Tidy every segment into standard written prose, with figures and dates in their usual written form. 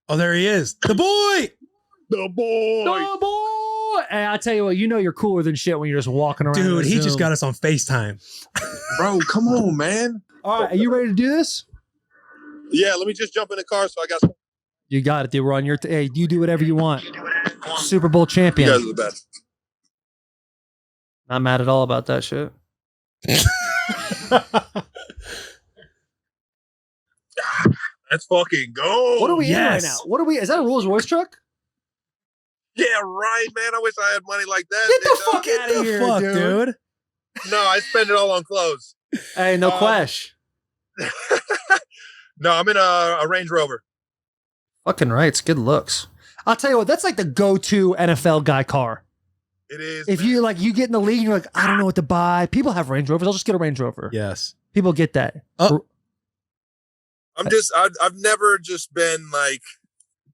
Oh, there he is. The boy. The boy. Hey, I tell you what, you're cooler than shit when you're just walking around. Dude, he Zoom. just got us on FaceTime. Bro, come on, man. All right, are you ready to do this? Yeah, let me just jump in the car so I got some. You got it, dude. We're on your. Hey, you do whatever you want. Super Bowl champion. You guys are the best. Not mad at all about that shit. Let's fucking go. What are we in right now? What are we? Is that a Rolls Royce truck? Yeah, right, man. I wish I had money like that. Get the fuck out of here, dude. No, I spend it all on clothes. Hey, no question. No, I'm in a Range Rover. Fucking right. It's good looks. I'll tell you what, that's like the go-to NFL guy car. It is. If you get in the league and you're like, I don't know what to buy. People have Range Rovers. I'll just get a Range Rover. Yes. People get that. Oh. I've never just been like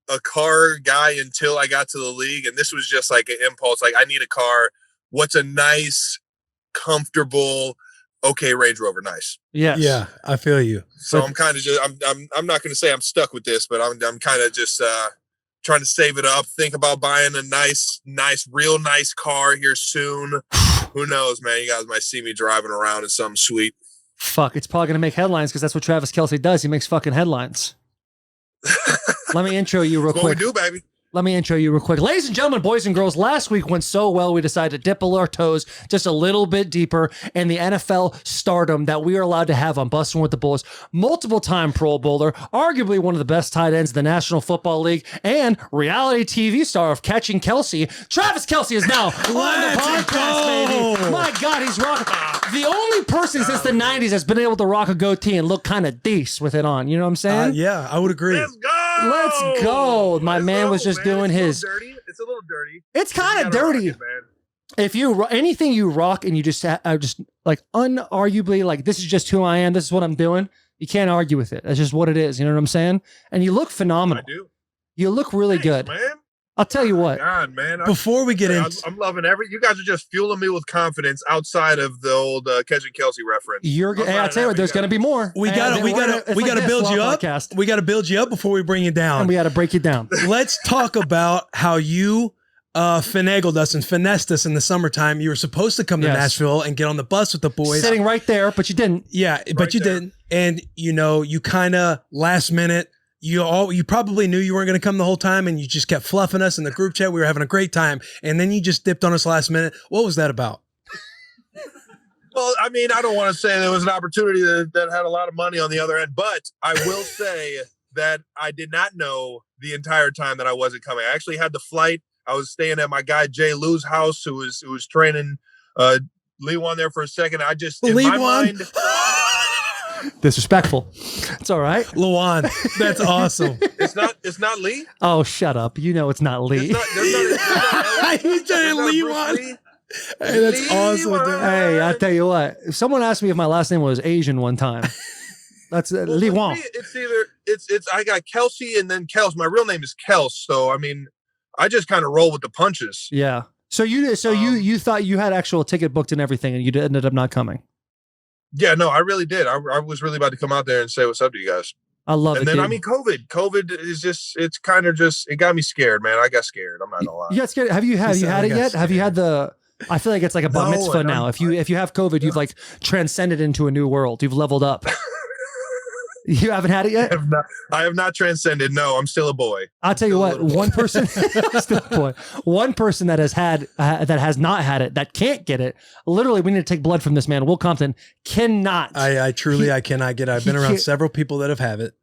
a car guy until I got to the league. And this was just like an impulse. Like, I need a car. What's a nice, comfortable, okay, Range Rover? Nice. Yes. Yeah, I feel you. So I'm kind of just, I'm not going to say I'm stuck with this, but I'm kind of just trying to save it up. Think about buying a real nice car here soon. Who knows, man? You guys might see me driving around in something sweet. Fuck, it's probably going to make headlines because that's what Travis Kelce does. He makes fucking headlines. Let me intro you real quick. What we do, baby. Let me intro you real quick. Ladies and gentlemen, boys and girls, last week went so well, we decided to dip our toes just a little bit deeper in the NFL stardom that we are allowed to have on Bussin with the Bulls. Multiple-time Pro Bowler, arguably one of the best tight ends in the National Football League, and reality TV star of Catching Kelce. Travis Kelce is now on the podcast, baby. My God, he's rocking. The only person since the 90s that's been able to rock a goatee and look kind of decent with it on. You know what I'm saying? Yeah, I would agree. Let's go. Let's go. My man was just doing his. It's a little dirty. It's kind of dirty. If you anything you rock and you just like unarguably like this is just who I am. This is what I'm doing. You can't argue with it. That's just what it is. You know what I'm saying? And you look phenomenal. I do. You look really good. Man. I'll tell you what. God, man. Before we get in, I'm loving you guys are just fueling me with confidence outside of the old Catching Kelce reference. Hey, I'll tell you what. There's going to be more. We got to build you up. We got to build you up before we bring you down. And we got to break you down. Let's talk about how you finagled us and finessed us in the summertime. You were supposed to come to Nashville and get on the bus with the boys. Sitting right there, but you didn't. Yeah, but you didn't. And you kind of last minute. You probably knew you weren't going to come the whole time, and you just kept fluffing us in the group chat. We were having a great time, and then you just dipped on us last minute. What was that about? Well, I mean, I don't want to say there was an opportunity that had a lot of money on the other end, but I will say that I did not know the entire time that I wasn't coming. I actually had the flight. I was staying at my guy Jay Lou's house, who was training Lewan there for a second. I just in my mind. Disrespectful. It's all right. Luan, that's awesome. It's not Lee. Oh, shut up. You know it's not Lee. He's saying Lewan. Hey, that's awesome. Dude. Hey, I tell you what. If someone asked me if my last name was Asian one time, that's Lewan. It's either I got Kelce and then Kelce. My real name is Kelce, so I mean, I just kind of roll with the punches. Yeah. So you thought you had actual ticket booked and everything, and you ended up not coming. Yeah, no, I really did. I was really about to come out there and say what's up to you guys. I love it. And then, dude. I mean, COVID is just, it got me scared, man. I got scared. I'm not gonna lie. You got scared. Have you had it yet? Have you had I feel like it's like a bar mitzvah now. If you have COVID, you've like transcended into a new world. You've leveled up. You haven't had it yet? I have not transcended. No, I'm still a boy. I'll tell you what, one person that has not had it, that can't get it. Literally, we need to take blood from this man. Will Compton cannot. I cannot get it. I've been around several people that have it.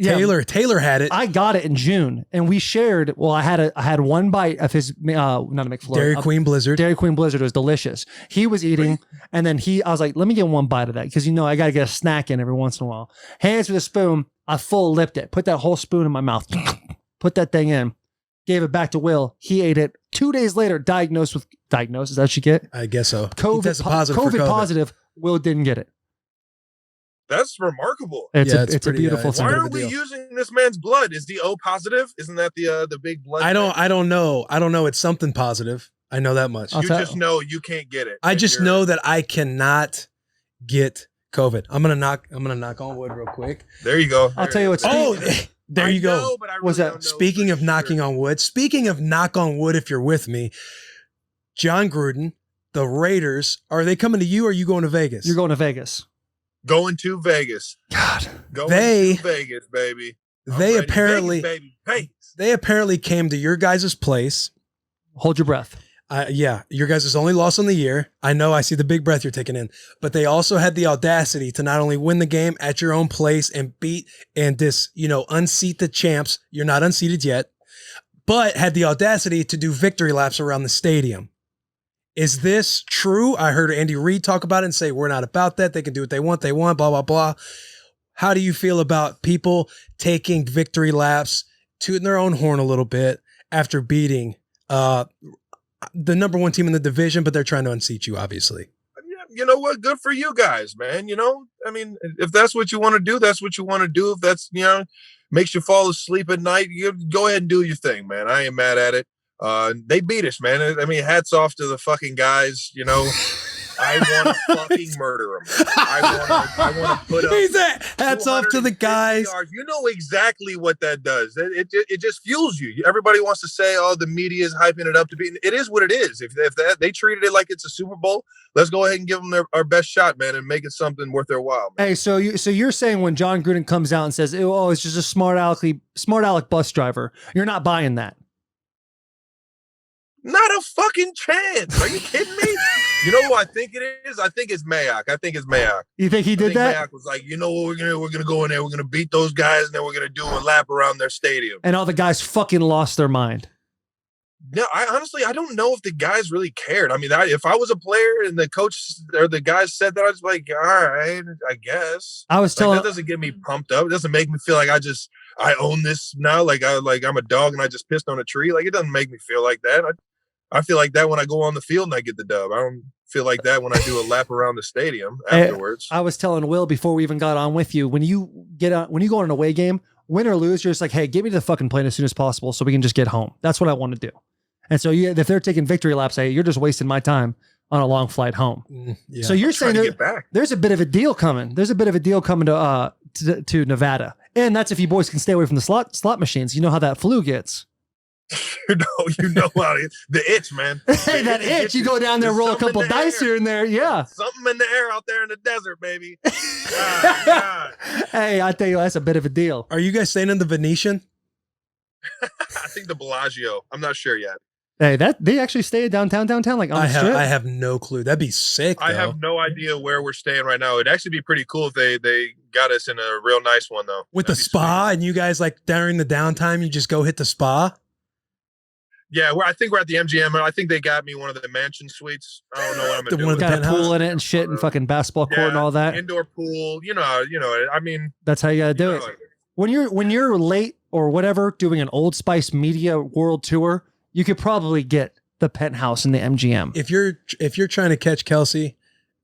Yeah, Taylor had it. I got it in June, and we shared. Well, I had one bite of his not a McFlurry. Dairy Queen Blizzard. Dairy Queen Blizzard was delicious. He was eating, and then I was like, let me get one bite of that because I got to get a snack in every once in a while. Hands with a spoon. I full lipped it. Put that whole spoon in my mouth. Put that thing in. Gave it back to Will. He ate it. 2 days later, diagnosed. Is that what you get? I guess so. COVID positive. Will didn't get it. That's remarkable. It's a beautiful thing. Why are we using this man's blood? Is the O positive? Isn't that the big blood? I don't know. It's something positive. I know that much. You just know you can't get it. I just know that I cannot get COVID. I'm gonna knock on wood real quick. There you go. I'll tell you what. There you go. Know, but I really What's that? don't know Speaking for of knocking sure. on wood, speaking of knock on wood, if you're with me, John Gruden, the Raiders, are they coming to you or are you going to Vegas? You're going to Vegas. Going to Vegas. God. Going They- to Vegas, baby. I'm They ready. apparently Vegas, baby. Vegas. they apparently came to your guys' place. Hold your breath. Yeah, your guys' only loss on the year. I know, I see the big breath you're taking in, but they also had the audacity to not only win the game at your own place and beat and unseat the champs. You're not unseated yet, but had the audacity to do victory laps around the stadium. Is this true? I heard Andy Reid talk about it and say, we're not about that. They can do what they want, blah, blah, blah. How do you feel about people taking victory laps, tooting their own horn a little bit after beating the number one team in the division, but they're trying to unseat you, obviously? You know what? Good for you guys, man. I mean, if that's what you want to do, that's what you want to do. If that's, makes you fall asleep at night, you go ahead and do your thing, man. I ain't mad at it. They beat us, man. I mean, hats off to the fucking guys, I want to fucking murder them. I want to put up. He's that. Hats off to the 250 guys. yards. You know exactly what that does. It just fuels you. Everybody wants to say, "Oh, the media is hyping it up to be." It is what it is. If they treated it like it's a Super Bowl, let's go ahead and give them our best shot, man, and make it something worth their while. Man. Hey, so you're saying when John Gruden comes out and says, "Oh, it's just a smart aleck bus driver," you're not buying that? Not a fucking chance. Are you kidding me? You know who I think it is? I think it's Mayock. You think he did that? Mayock was like, you know what, we're gonna go in there, we're gonna beat those guys, and then we're gonna do a lap around their stadium. And all the guys fucking lost their mind. No, I honestly don't know if the guys really cared. I mean, if I was a player and the coach or the guys said that, I was like, all right, I guess. I was telling that doesn't get me pumped up. It doesn't make me feel like I own this now. Like I'm a dog and I just pissed on a tree. Like it doesn't make me feel like that. I feel like that when I go on the field and I get the dub. I don't feel like that when I do a lap around the stadium afterwards. I was telling Will before we even got on with you, when you go on an away game, win or lose, you're just like, hey, get me to the fucking plane as soon as possible so we can just get home. That's what I want to do. And so if they're taking victory laps, hey, you're just wasting my time on a long flight home. Yeah. So you're saying there's a bit of a deal coming. There's a bit of a deal coming to Nevada. And that's if you boys can stay away from the slot machines. You know how that flu gets. You know how the itch, man. Hey, that itch. You go down there, roll a couple dice here and there. Yeah. Something in the air out there in the desert, baby. God. Hey, I tell you, that's a bit of a deal. Are you guys staying in the Venetian? I think the Bellagio. I'm not sure yet. Hey, they actually stay downtown, like on the strip? I have no clue. That'd be sick, though. I have no idea where we're staying right now. It'd actually be pretty cool if they got us in a real nice one, though. With the spa, sweet. And you guys, like, during the downtime, you just go hit the spa? Yeah, I think we're at the MGM. I think they got me one of the mansion suites. I don't know what I'm going to do. One got a pool in it and shit and fucking basketball court and all that. Indoor pool. You know, I mean. That's how you got to do it. When you're late or whatever doing an Old Spice Media World Tour, you could probably get the penthouse in the MGM. If you're trying to catch Kelce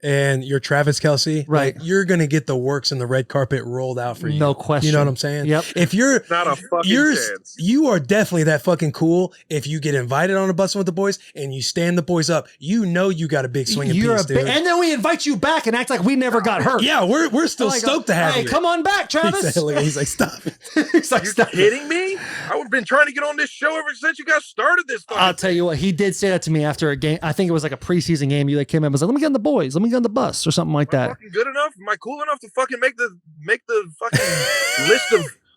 and you're Travis Kelce, right, like, you're going to get the works and the red carpet rolled out for you. No question. You know what I'm saying? Yep. If you're not a fucking chance. You are definitely that fucking cool. If you get invited on a bus with the boys and you stand the boys up, you know you got a big swinging piece, dude. And then we invite you back and act like we never got hurt. Yeah, we're still stoked to have you. Hey, come on back, Travis. He's like, stop it. He's like, stop kidding me? I've been trying to get on this show ever since you guys started this. I'll tell you what, he did say that to me after a game. I think it was like a preseason game. You like came in and was like, let me get on the boys. Let me get on the bus or something like that. Fucking good enough? Am I cool enough to fucking make the fucking list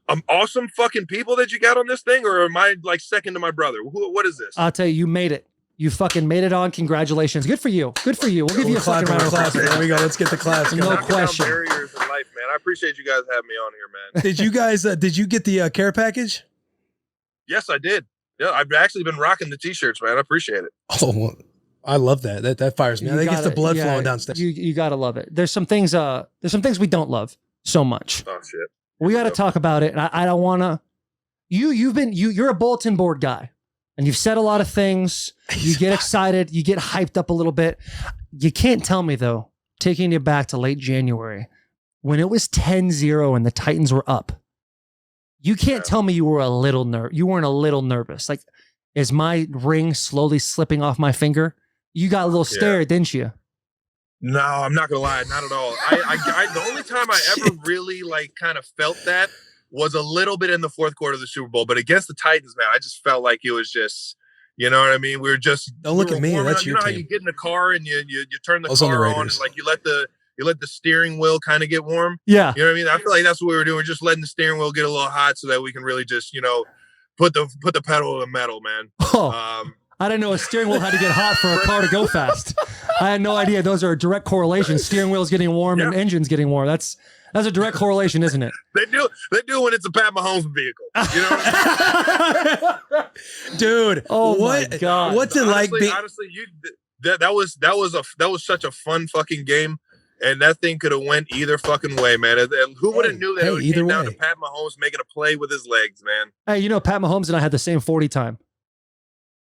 of awesome fucking people that you got on this thing, or am I like second to my brother? What is this? I'll tell you, you made it. You fucking made it on. Congratulations. Good for you. Good for you. We'll give you a fucking round of applause. There we go. Let's get the class. No question. Barriers in life, man. I appreciate you guys having me on here, man. Did you guys? Did you get the care package? Yes, I did. Yeah, I've actually been rocking the t-shirts, man. I appreciate it. Oh, well, I love that. That fires me. I think it's the blood flowing downstairs. You gotta love it. There's some things we don't love so much. Oh shit. We got to talk about it. And I don't want to. You're a bulletin board guy, and you've said a lot of things. You get excited. You get hyped up a little bit. You can't tell me though, taking you back to late January, when it was 10-0 and the Titans were up. You can't tell me you were a little You weren't a little nervous. Like, is my ring slowly slipping off my finger? You got a little scared, didn't you? No, I'm not gonna lie, not at all. I the only time I ever really like kind of felt that was a little bit in the fourth quarter of the Super Bowl, but against the Titans, man, I just felt like it was just, you know what I mean? We were just don't look at me. That's your team. team. How you get in the car and you turn the on car the on, and like you let the steering wheel kind of get warm. Yeah, you know what I mean. I feel like that's what we were doing. We're just letting the steering wheel get a little hot so that we can really just put the pedal to the metal, man. Oh. I didn't know a steering wheel had to get hot for a car to go fast. I had no idea. Those are a direct correlation. Steering wheel's getting warm and engine's getting warm. That's a direct correlation, isn't it? They do when it's a Pat Mahomes vehicle. You know what I mean? Dude. Oh my God. What's it like? Honestly, that was such a fun fucking game. And that thing could have went either fucking way, man. And who would have knew that it would came down to Pat Mahomes making a play with his legs, man? Hey, Pat Mahomes and I had the same 40 time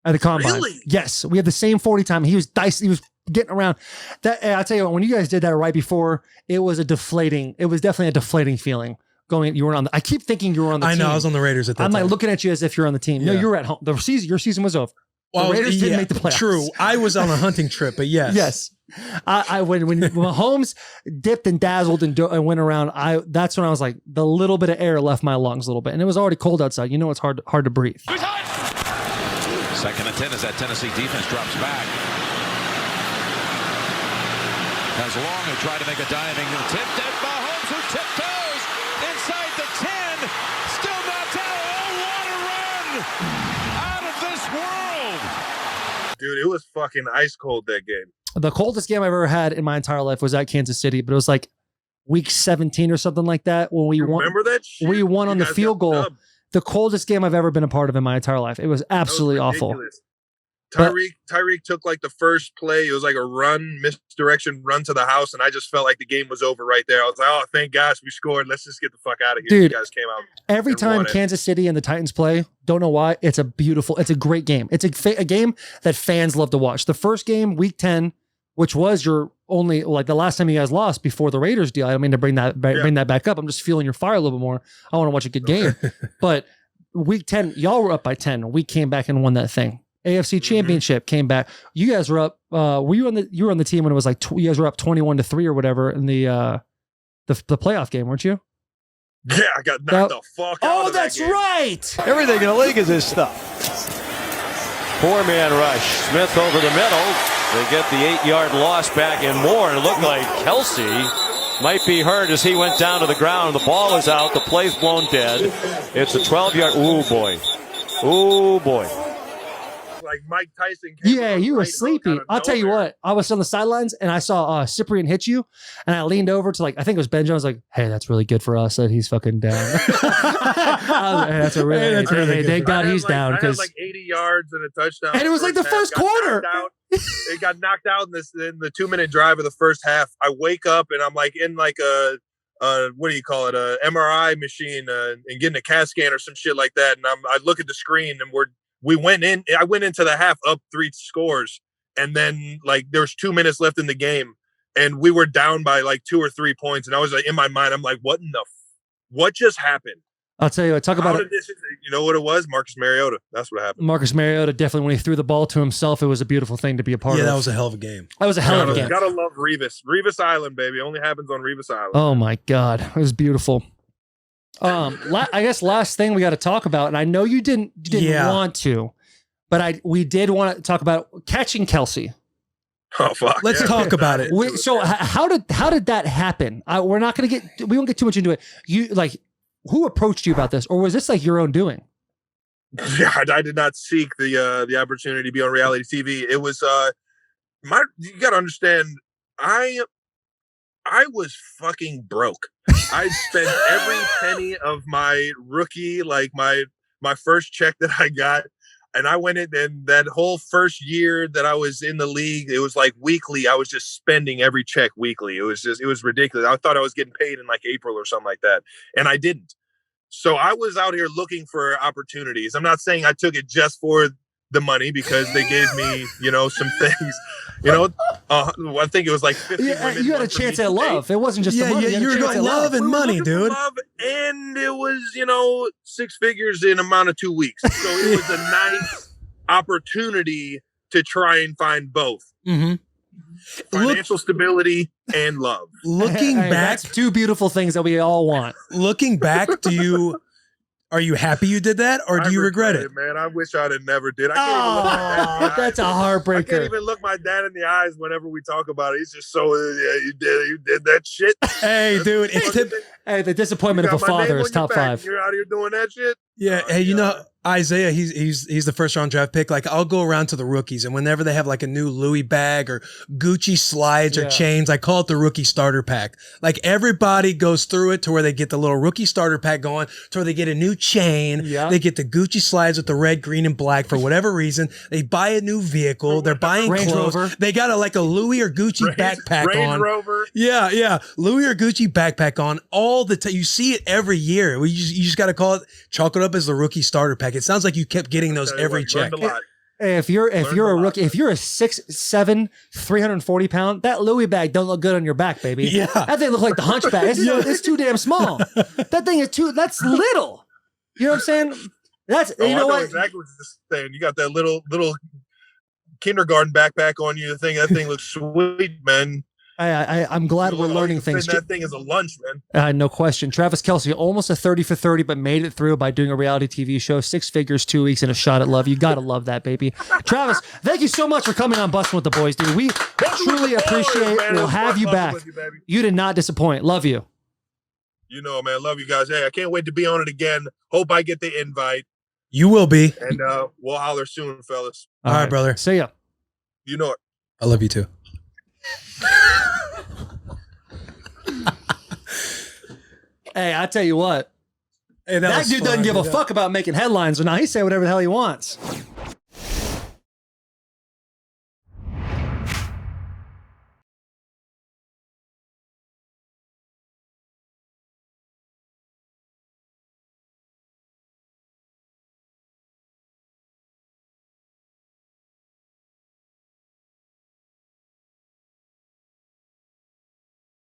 at the combine. Really? Yes, we had the same 40 time. He was diced. He was getting around. I tell you what, when you guys did that right before, it was definitely a deflating feeling. You were on. I keep thinking you were on the team. I know. I was on the Raiders at that time. I'm like looking at you as if you're on the team. No, you were at home. Your season was over. Well, the Raiders didn't make the playoffs. True. I was on a hunting trip, but yes. Yes. When Mahomes dipped and dazzled and went around, that's when I was like, the little bit of air left my lungs a little bit, and it was already cold outside. It's hard to breathe. Second and 10 as that Tennessee defense drops back. As Long who tried to make a diving tip, and Mahomes who tiptoes inside the 10, still knocked out. Oh, what a run! Out of this world! Dude, it was fucking ice cold that game. The coldest game I've ever had in my entire life was at Kansas City, but it was like week 17 or something like that when we won. Remember that shit? We won on the field goal. The coldest game I've ever been a part of in my entire life. It was absolutely awful. Tyreek took like the first play. It was like a misdirection run to the house, and I just felt like the game was over right there. I was like, oh, thank gosh we scored. Let's just get the fuck out of here. Dude, you guys came out. Every time Kansas City and the Titans play, don't know why, it's a great game. It's a game that fans love to watch. The first game, week 10, which was your only, like the last time you guys lost before the Raiders deal. I don't mean to bring that back up. I'm just feeling your fire a little bit more. I want to watch a good game. But week 10, y'all were up by 10. We came back and won that thing. AFC Championship came back. You guys were up. You were on the team when it was like you guys were up 21-3 or whatever in the playoff game, weren't you? Yeah, I got knocked the fuck out. Oh, that's right. Everything in the league is his stuff. 4-man rush. Smith over the middle. They get the 8-yard loss back and more. And it looked like Kelce might be hurt as he went down to the ground. The ball is out. The play's blown dead. It's a 12-yard. Ooh, boy. Ooh, boy. Like Mike Tyson. Yeah, you were sleepy. I'll tell you what. I was on the sidelines and I saw Cyprian hit you, and I leaned over to I think it was Ben Jones. Like, hey, that's really good for us that he's fucking down. That's a really good. Thank God he's down because like 80 yards and a touchdown, and it was like the first quarter. It got knocked out in the 2-minute drive of the first half. I wake up and I'm like in like a what do you call it? A MRI machine and getting a CAT scan or some shit like that. And I look at the screen and I went into the half up 3 scores, and then like there was 2 minutes left in the game, and we were down by like 2 or 3 points, and I was like in my mind, I'm like, what just happened? I'll tell you what. Talk about it. You know what it was? Marcus Mariota. That's what happened. Marcus Mariota definitely, when he threw the ball to himself, it was a beautiful thing to be a part of. Yeah, that was a hell of a game. That was a hell of a game. Gotta love Revis Island, baby. Only happens on Revis Island. Oh my God, it was beautiful. I guess last thing we got to talk about, and I know you didn't want to, but we did want to talk about catching Kelce. Oh fuck! Let's talk about it. How did that happen? We won't get too much into it. Who approached you about this, or was this like your own doing? Yeah, I did not seek the opportunity to be on reality TV. It was you got to understand, I was fucking broke. I spent every penny of my rookie, like my first check that I got. And I went in, and that whole first year that I was in the league, it was like weekly. I was just spending every check weekly. It was ridiculous. I thought I was getting paid in like April or something like that. And I didn't. So I was out here looking for opportunities. I'm not saying I took it just for the money, because they gave me, some things, I think it was like 50 women. You had a chance at love. It wasn't just the money. Yeah, you were going love and money, dude. Love, and it was, 6 figures in a amount of 2 weeks. So it was a nice opportunity to try and find both. Mm-hmm. Financial stability and love. Looking Hey, back, that's two beautiful things that we all want. looking back, are you happy you did that, or do you regret it? Man, I wish I'd have never did. I can't even look my dad in the That's a eyes. I heartbreaker. can't even look my dad in the eyes whenever we talk about it. He's just so, yeah, you did that shit. Hey, dude, Hey, the disappointment of a father is top 5. You're out here doing that shit. yeah. Hey, you know, Isaiah, he's the first round draft pick. Like, I'll go around to the rookies, and whenever they have like a new Louis bag or Gucci slides or chains, I call it the rookie starter pack. Like, everybody goes through it to where they get the little rookie starter pack going, to where they get a new chain. Yeah. They get the Gucci slides with the red, green, and black for whatever reason. They buy a new vehicle. They're buying Range clothes. Rover. They got like a Louis or Gucci backpack Range on. Rover. Yeah, Louis or Gucci backpack on all the time. You see it every year. You just got to chalk it up as the rookie starter pack. It sounds like you kept getting those every check. Hey, if you're a rookie, if you're a 6'7", 340 pound, that Louis bag don't look good on your back, baby. Yeah. That thing look like the hunchback. It's too damn small. That thing is that's little. You know what I'm saying? You know what? Exactly what you're saying. You got that little kindergarten backpack on you. That thing looks sweet, man. I'm glad we're learning things. That thing is a lunch, man. No question. Travis Kelce, almost a 30 for 30, but made it through by doing a reality TV show. 6 figures, 2 weeks, and a shot at love. You got to love that, baby. Travis, thank you so much for coming on Bussin' with the Boys, dude. We truly appreciate it. We'll have you back. You did not disappoint. Love you. You know, man. Love you guys. Hey, I can't wait to be on it again. Hope I get the invite. You will be. And we'll holler soon, fellas. All right, brother. See ya. You know it. I love you too. Hey, I tell you what. Hey, that dude doesn't give a fuck about making headlines or not. He say whatever the hell he wants.